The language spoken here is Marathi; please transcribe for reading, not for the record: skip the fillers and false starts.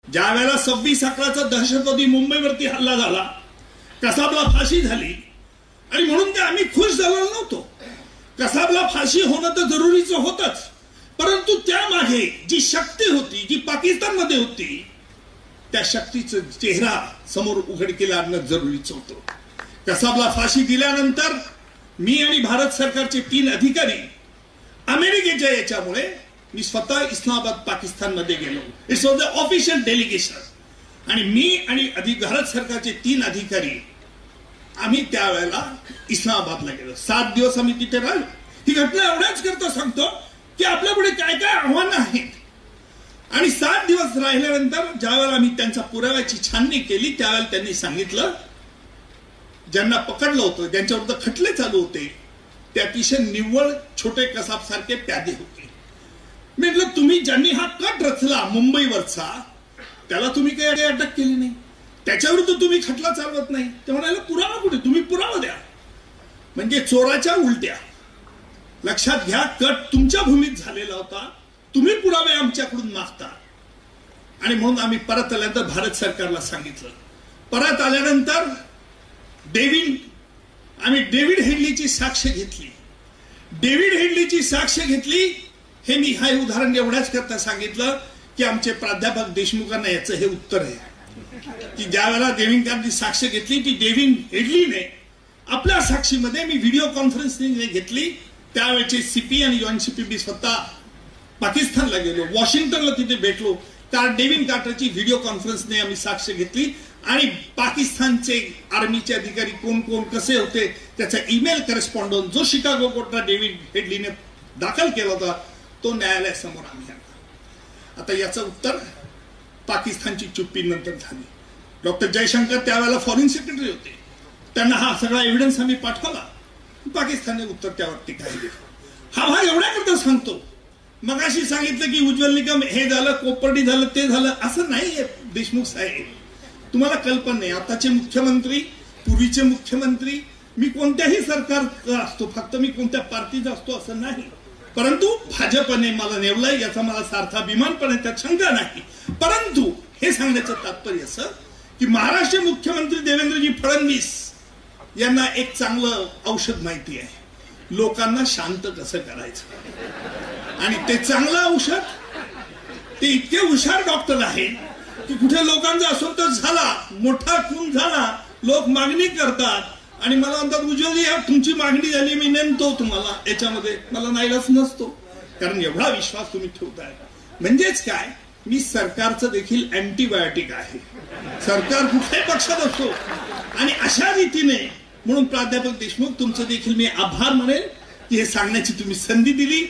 ज्या वेळेला 26/11चा दहशतवादी मुंबईवरती हल्ला झाला, कसाबला फाशी झाली आणि म्हणून ते आम्ही खुश झालेलो नव्हतो. कसाबला फाशी होणं तर जरुरीचं होतच, परंतु त्यामागे जी शक्ती होती, जी पाकिस्तानमध्ये होती, त्या शक्तीचा चेहरा समोर उघडकीला आणणं जरुरीचं होतं. कसाबला फाशी दिल्यानंतर मी आणि भारत सरकारचे 3 अधिकारी अमेरिकेच्या याच्यामुळे मी स्वतः इस्लामाबाद पाकिस्तानमध्ये गेलो. It's was the official delegation. आणि मी आणि भारत सरकारचे 3 अधिकारी आम्ही त्यावेळेला इस्लामाबादला गेलो. 7 दिवस आम्ही तिथे राहिलो. ही घटना एवढ्याच करता सांगतो की आपल्यापुढे काय काय आव्हानं आहेत. आणि 7 दिवस राहिल्यानंतर ज्यावेळेला आम्ही त्यांच्या पुराव्याची छाननी केली, त्यावेळेला त्यांनी सांगितलं, ज्यांना पकडलं होतं, ज्यांच्यावर खटले चालू होते, ते अतिशय निव्वळ छोटे कसाब सारखे प्यादे होते. म्हटलं, तुम्ही ज्यांनी हा कट रचला मुंबईवरचा, त्याला तुम्ही काही अटक केली नाही, त्याच्याविरुद्ध तुम्ही खटला चालवत नाही. ते म्हणाले, पुरावा कुठे? तुम्ही पुरावा द्या. म्हणजे चोराच्या उलट्या. लक्षात घ्या, कट तुमच्या भूमीत झालेला होता, तुम्ही पुरावे आमच्याकडून मागता. आणि म्हणून आम्ही परत आल्यानंतर भारत सरकारला सांगितलं. परत आल्यानंतर आम्ही डेव्हिड हेडलीची साक्ष घेतली. डेव्हिड हेडलीची साक्ष घेतली. हे मी हा उदाहरण एवढ्याच करता सांगितलं की आमचे प्राध्यापक देशमुखांना याचं हे उत्तर आहे की ज्या वेळेला डेव्हिडची साक्ष घेतली, ती डेव्हिड हेडलीने आपल्या साक्षीमध्ये मी व्हिडिओ कॉन्फरन्सिंग घेतली. त्यावेळेचे सीपी आणि UNCPB स्वतः पाकिस्तानला गेलो, वॉशिंग्टनला तिथे भेटलो. डेव्हिड कार्टरची व्हिडिओ कॉन्फरन्सने आम्ही साक्ष घेतली आणि पाकिस्तानचे आर्मीचे अधिकारी कोण कोण कसे होते त्याचा ईमेल करस्पॉन्डन्स जो शिकागो कोर्टात डेव्हिड हेडलीने दाखल केला होता, तो न्यायालयासमोर आम्ही आणला. आता याचं उत्तर पाकिस्तानची चुप्पी नंतर झाली. डॉक्टर जयशंकर त्यावेळेला फॉरेन सेक्रेटरी होते, त्यांना हा सगळा एव्हिडन्स आम्ही पाठवला. पाकिस्तानने उत्तर त्यावरती काही दिलं. हा भाग एवढ्या करता सांगतो. मगाशी सांगितलं की उज्ज्वल निकम हे झालं, कोपर्डी झालं, ते झालं, असं नाहीये देशमुख साहेब. तुम्हाला कल्पना नाही, आताचे मुख्यमंत्री, पूर्वीचे मुख्यमंत्री, मी कोणत्याही सरकार असतो, फक्त मी कोणत्या पार्टीचा असतो असं नाही, परंतु भाजपने मला नेवलंय याचा मला सार्थ अभिमान पण आहे, त्यात शंका नाही. परंतु हे सांगण्याचं तात्पर्य असं की महाराष्ट्र मुख्यमंत्री देवेंद्रजी फडणवीस यांना एक चांगलं औषध माहिती आहे, लोकांना शांत कसं करायचं. आणि ते चांगलं औषध, ते इतके हुशार डॉक्टर आहेत की कुठे लोकांचा असंतोष झाला, मोठा खून झाला, लोक मागणी करतात आणि मला म्हणतात, उज्ज्वल या तुमची मागणी झाली, मी नेमतो तुम्हाला याच्यामध्ये. मला नाईलाज नसतो, कारण एवढा विश्वास तुम्ही ठेवताय. म्हणजेच काय, मी सरकारचं देखील अँटीबायोटिक आहे. सरकार कुठल्याही पक्षात असतो. आणि अशा रीतीने म्हणून प्राध्यापक देशमुख तुमचं देखील मी आभार मानेल की हे सांगण्याची तुम्ही संधी दिली.